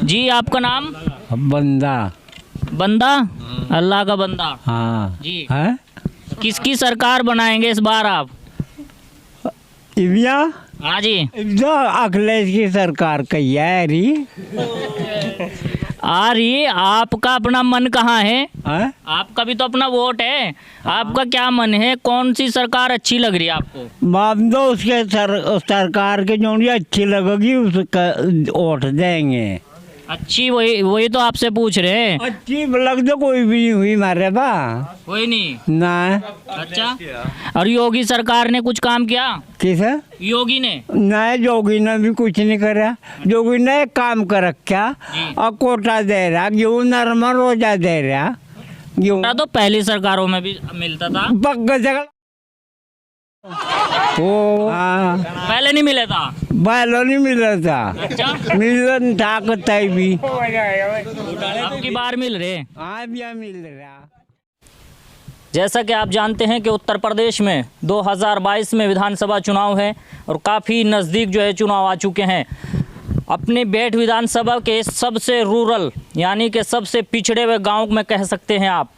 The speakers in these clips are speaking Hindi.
जी आपका नाम? बंदा। बंदा? अल्लाह का बंदा। हाँ जी है। किसकी सरकार बनाएंगे इस बार आप? इंडिया हाँ जी। जो अखिलेश की सरकार कही है रही आ रही, आपका अपना मन कहाँ है? है? आपका भी तो अपना वोट है, आपका क्या मन है, कौन सी सरकार अच्छी लग रही है आपको? हम तो उसके सरकार के जो भी अच्छी लगेगी उसका वोट देंगे। अच्छी वही वही तो आपसे पूछ रहे हैं। अच्छी लग तो कोई भी नहीं हुई हमारे पास कोई नहीं। ना। अच्छा, और योगी सरकार ने कुछ काम किया? किस योगी ने? नए जोगी ने भी कुछ नहीं करा। जोगी ने एक काम कर रखा और कोटा दे रहा, गेहूँ नरमा रोजा दे रहा। गेहूँ तो पहली सरकारों में भी मिलता था, पक्का जगह वो हाँ पहले नहीं मिला था। बैलो नहीं मिल रहा था। अच्छा, मिल था कतई भी अब की बार मिल रहे। हाँ भी मिल रहा। जैसा कि आप जानते हैं कि उत्तर प्रदेश में 2022 में विधानसभा चुनाव है और काफ़ी नज़दीक जो है चुनाव आ चुके हैं। अपने बेट विधानसभा के सबसे रूरल यानी कि सबसे पिछड़े हुए गांव में कह सकते हैं आप।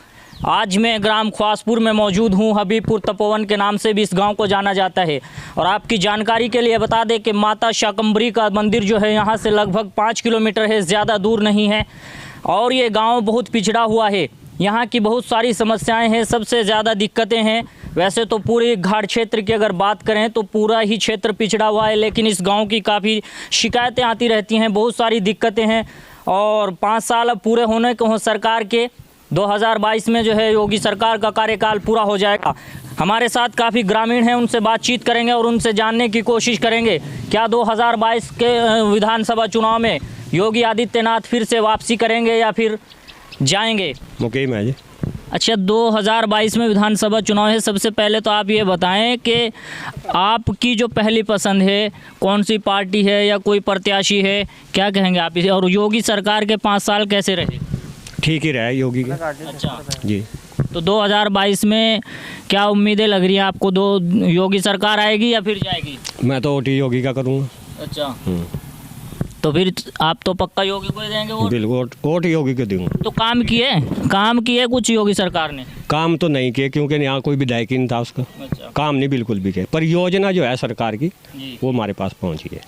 आज मैं ग्राम ख्वासपुर में मौजूद हूं। हबीबपुर तपोवन के नाम से भी इस गांव को जाना जाता है। और आपकी जानकारी के लिए बता दें कि माता शाकंभरी का मंदिर जो है यहाँ से लगभग 5 किलोमीटर है, ज़्यादा दूर नहीं है। और ये गांव बहुत पिछड़ा हुआ है, यहाँ की बहुत सारी समस्याएं हैं, सबसे ज़्यादा दिक्कतें हैं। वैसे तो पूरे घाट क्षेत्र की अगर बात करें तो पूरा ही क्षेत्र पिछड़ा हुआ है, लेकिन इस गांव की काफ़ी शिकायतें आती रहती हैं, बहुत सारी दिक्कतें हैं। और 5 साल अब पूरे होने को हों सरकार के। 2022 में जो है योगी सरकार का कार्यकाल पूरा हो जाएगा। हमारे साथ काफ़ी ग्रामीण हैं, उनसे बातचीत करेंगे और उनसे जानने की कोशिश करेंगे क्या 2022 के विधानसभा चुनाव में योगी आदित्यनाथ फिर से वापसी करेंगे या फिर जाएंगे। मुकीम है जी। अच्छा, 2022 में विधानसभा चुनाव है। सबसे पहले तो आप ये बताएं कि आपकी जो पहली पसंद है कौन सी पार्टी है या कोई प्रत्याशी है, क्या कहेंगे आप इसे? और योगी सरकार के 5 साल कैसे रहे? ठीक ही रहा योगी के। अच्छा जी। तो 2022 में क्या उम्मीदें लग रही हैं आपको? योगी सरकार आएगी या फिर जाएगी? मैं तो वोट योगी का करूँगा। अच्छा, तो फिर आप तो पक्का योगी को ही देंगे वोट? बिल्कुल वोट योगी को दूंगा। तो काम किए कुछ योगी सरकार ने? काम तो नहीं किए क्योंकि यहाँ कोई विधायक ही नहीं था उसका। अच्छा, काम नहीं बिल्कुल भी किया, पर योजना जो है सरकार की जी। वो हमारे पास पहुँची है।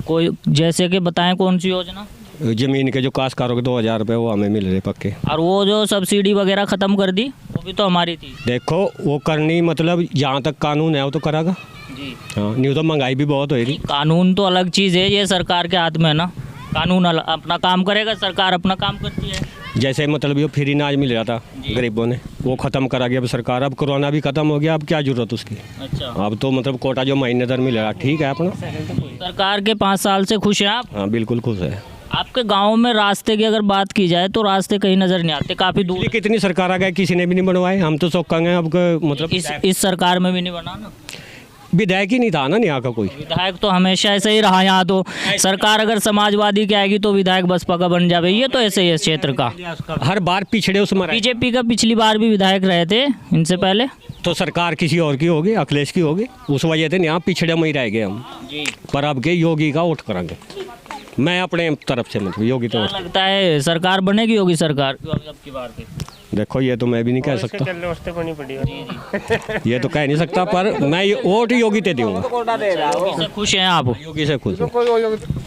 कोई जैसे कि बताएं कौन सी योजना? जमीन के जो काश्तकारों के 2000 रुपये वो हमें मिल रहे पक्के। और वो जो सब्सिडी वगैरह ख़त्म कर दी वो भी तो हमारी थी। देखो वो करनी मतलब जहाँ तक कानून है वो तो करागा जी। हाँ, नहीं तो महंगाई भी बहुत हो रही। कानून तो अलग चीज़ है, ये सरकार के हाथ में है ना। कानून अपना काम करेगा, सरकार अपना काम करती है। जैसे मतलब ये फ्री अनाज मिल रहा था गरीबों ने, वो ख़त्म करा गया अब सरकार। अब कोरोना भी ख़त्म हो गया, अब क्या जरूरत उसकी। अच्छा, अब तो मतलब कोटा जो महीने दर मिल रहा ठीक है अपना। सरकार के 5 साल से खुश हैं आप? हाँ बिल्कुल खुश है। आपके गांव में रास्ते की अगर बात की जाए तो रास्ते कहीं नज़र नहीं आते, काफ़ी दूर। ये कितनी सरकार आ गई, किसी ने भी नहीं बनवाए। हम तो शौक गए अब मतलब इस सरकार में भी नहीं बना ना। विधायक ही नहीं था ना यहाँ का कोई। विधायक तो हमेशा ऐसे ही रहा। यहाँ तो सरकार अगर समाजवादी की आएगी तो विधायक बसपा का बन जाए, ये तो ऐसे ही है क्षेत्र का। हर बार पिछड़े उसमें बीजेपी का पिछली बार भी विधायक रहे थे इनसे पहले। तो सरकार किसी और की होगी, अखिलेश की होगी, उस वजह से यहाँ पिछड़े में ही रह गए हम जी। पर अब के योगी का वोट करेंगे। मैं अपने तरफ से मतलब योगी तो क्या लगता है सरकार बनेगी योगी सरकार अब की बार पे? देखो ये तो मैं भी नहीं कह सकता, ये तो कह नहीं सकता, पर मैं वोट योगी ते दूंगा। योगी से खुश हैं आप? योगी से खुश हूँ।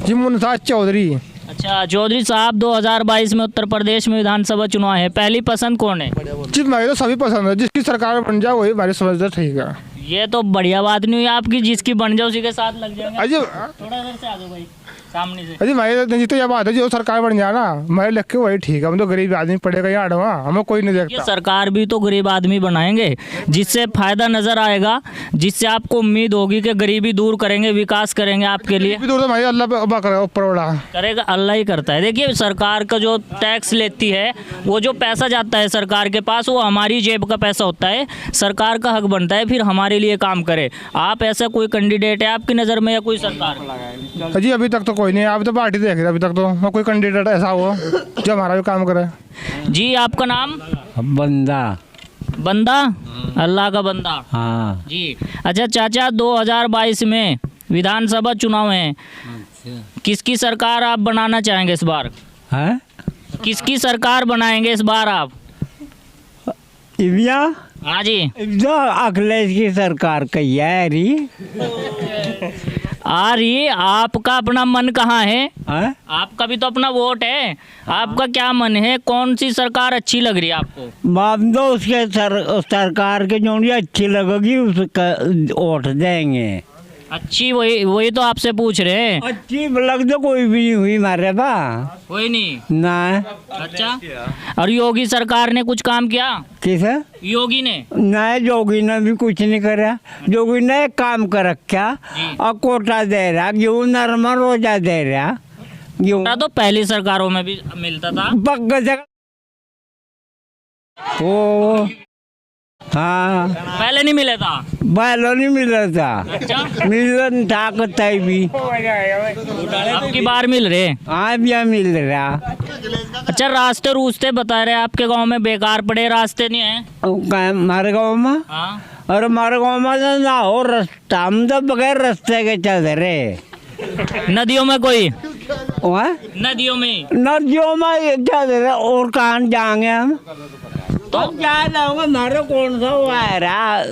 जी मुनताज चौधरी। अच्छा चौधरी साहब, 2022 में उत्तर प्रदेश में विधानसभा चुनाव है, पहली पसंद कौन है? जी मेरी तो सभी पसंद है, जिसकी सरकार बन जाए वही हमारी समझदार ठीक है। ये तो बढ़िया बात नहीं हुई आपकी, जिसकी बन जाए उसी के साथ लग जाएंगे। अजी थोड़ा इधर से आ जाओ भाई, सामने से। अजी मेरी तो यह बात है, जो सरकार बन जाए ना मैं लिख के वही ठीक है। हम तो गरीब आदमी पड़ेगा यहाँ अड़वा, हमें कोई नहीं ये देखता। सरकार भी तो गरीब आदमी बनाएंगे, जिससे फायदा नजर आएगा, जिससे आपको उम्मीद होगी कि गरीबी दूर करेंगे, विकास करेंगे आपके लिए। तो भाई अल्लाह करेगा ऊपर वाला करेगा, अल्लाह ही करता है। देखिए सरकार का जो टैक्स लेती है, वो जो पैसा जाता है सरकार के पास, वो हमारी जेब का पैसा होता है। सरकार का हक बनता है फिर हमारे लिए काम करे। आप ऐसा कोई कैंडिडेट है आपकी नज़र में या कोई सरकार? अजी अभी तक तो कोई नहीं है, अभी तो पार्टी देख रही है। अभी तक तो कोई कैंडिडेट ऐसा हो जो हमारा भी काम करे। जी आपका नाम? बंदा। बंदा? अल्लाह का बंदा। हाँ जी। अच्छा चाचा, 2022 में विधानसभा चुनाव है, किसकी सरकार आप बनाना चाहेंगे इस बार? है किसकी सरकार बनाएंगे इस बार आप? इविया हाँ जी, जो अखिलेश की सरकार कही है रही आ रही। आपका अपना मन कहाँ है? है? आपका भी तो अपना वोट है। आपका क्या मन है, कौन सी सरकार अच्छी लग रही है आपको? हम तो उसके सरकार के जो भी अच्छी लगेगी उसका वोट देंगे। अच्छी वही तो आपसे पूछ रहे हैं। अच्छी लग तो कोई भी नहीं हुई हमारे पास कोई नहीं। ना। अच्छा, और योगी सरकार ने कुछ काम किया? किस योगी ने? ना, जोगी ने भी कुछ नहीं करा। जोगी ने एक काम कर रखा और कोटा दे रहा, गेहूँ नरमा रोजा दे रहा। गेहूँ तो पहली सरकारों में भी मिलता था। पक्का जगह ओ हाँ, पहले नहीं मिला था। बैलो नहीं मिल रहा था। अच्छा, मिल रहा था कतई भी। अब की बार मिल रहे। हाँ भी मिल रहा। अच्छा, रास्ते रूस्ते बता रहे आपके गांव में बेकार पड़े, रास्ते नहीं है? हमारे गाँव में हाँ, और हमारे गाँव में तो ना हो रास्ता, हम तो बगैर रास्ते के चल रहे। नदियों में कोई? वहाँ नदियों में? नदियों में चल रहे और कहाँ जाएंगे हम? तो क्या होगा, हमारे कौन सा हुआ है रहा?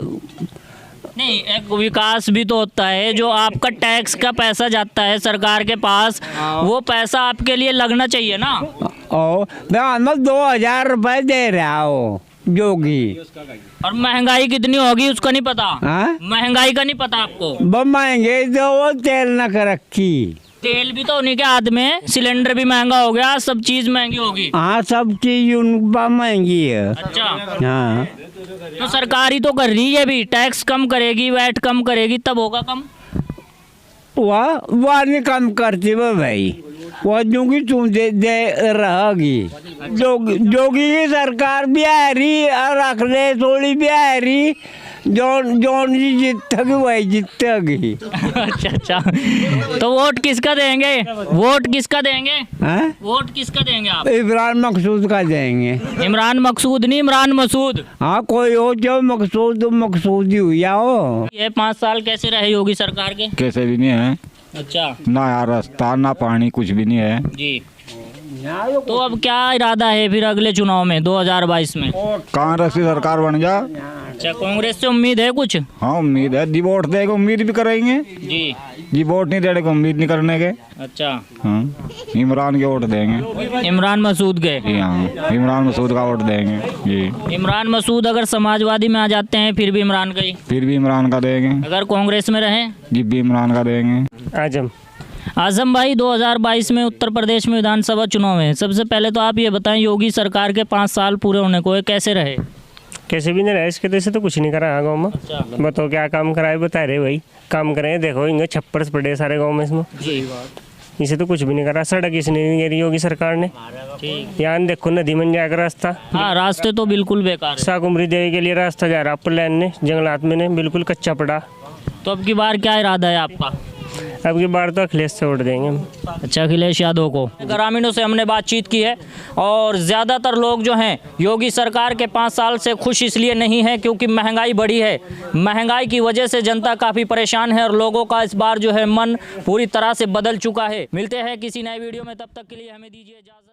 नहीं, एक विकास भी तो होता है। जो आपका टैक्स का पैसा जाता है सरकार के पास, वो पैसा आपके लिए लगना चाहिए ना। ओ मैं 2000 रुपए दे रहा हो जोगी। और महंगाई कितनी होगी उसका नहीं पता? हाँ? महंगाई का नहीं पता आपको? बहुत महंगे तो वो तेल न कर रखी। तेल भी तो उन्हीं के हाथ में, सिलेंडर भी महंगा हो गया, सब चीज महंगी होगी। हाँ, सब चीज उनका महंगी है। अच्छा, हाँ, तो सरकार ही तो कर रही है, भी टैक्स कम करेगी, वैट कम करेगी, तब होगा कम। वह नहीं कम करती वो भाई, वो जोगी तू दे रहेगी। जोगी की सरकार भी आ रही और अखिलेश थोड़ी भी आ रही। जौन जी जीतेगी वही जीतेगी। अच्छा अच्छा, तो वोट किसका देंगे? वोट किसका देंगे? हैं? वोट किसका देंगे आप? इमरान मकसूद का देंगे। इमरान मकसूद नहीं, इमरान मसूद। हाँ, कोई हो जो मकसूद ही हुआ हो। ये 5 साल कैसे रहे योगी सरकार के? कैसे भी नहीं है अच्छा ना, यार रास्ता ना पानी कुछ भी नहीं है जी। तो अब क्या इरादा है फिर अगले चुनाव में 2022 में? कांग्रेस की सरकार बन जा। अच्छा, कांग्रेस से उम्मीद है कुछ? हाँ, उम्मीद है। जी वोट देगा उम्मीद भी करेंगे। जी। जी वोट नहीं देने को उम्मीद नहीं करने के। अच्छा, हाँ, इमरान के वोट देंगे। इमरान मसूद गए? जी हाँ, इमरान मसूद का वोट देंगे जी। इमरान मसूद अगर समाजवादी में आ जाते हैं फिर भी इमरान का ही? फिर भी इमरान का देंगे। अगर कांग्रेस में रहे? जी भी इमरान का देंगे। आजम भाई, 2022 में उत्तर प्रदेश में विधानसभा चुनाव है। सबसे पहले तो आप ये बताएं, योगी सरकार के 5 साल पूरे होने को है, कैसे रहे? कैसे भी नहीं रहे, इसके तो से कुछ नहीं करा गाँव में। अच्छा। बताओ क्या काम कराए, बता रहे भाई काम करें। देखो इनके छप्पर पड़े सारे गाँव में, इसमें जी। इसे तो कुछ भी नहीं करा। सड़क इसने नहीं करी योगी सरकार ने। ठीक। यहाँ देखो नदी में जाकर रास्ता, हाँ, रास्ते तो बिल्कुल बेकार है। साकुमरी देवी के लिए रास्ता जा रहा अपर लाइन ने, जंगलात में ने बिल्कुल कच्चा पड़ा। तो अब की बार क्या इरादा है आपका? अब की बार तो अखिलेश से वोट देंगे हम। अच्छा, अखिलेश यादव को। ग्रामीणों से हमने बातचीत की है और ज़्यादातर लोग जो हैं योगी सरकार के 5 साल से खुश इसलिए नहीं है क्योंकि महंगाई बढ़ी है। महंगाई की वजह से जनता काफ़ी परेशान है और लोगों का इस बार जो है मन पूरी तरह से बदल चुका है। मिलते हैं किसी नए वीडियो में, तब तक के लिए हमें दीजिए इजाज़त।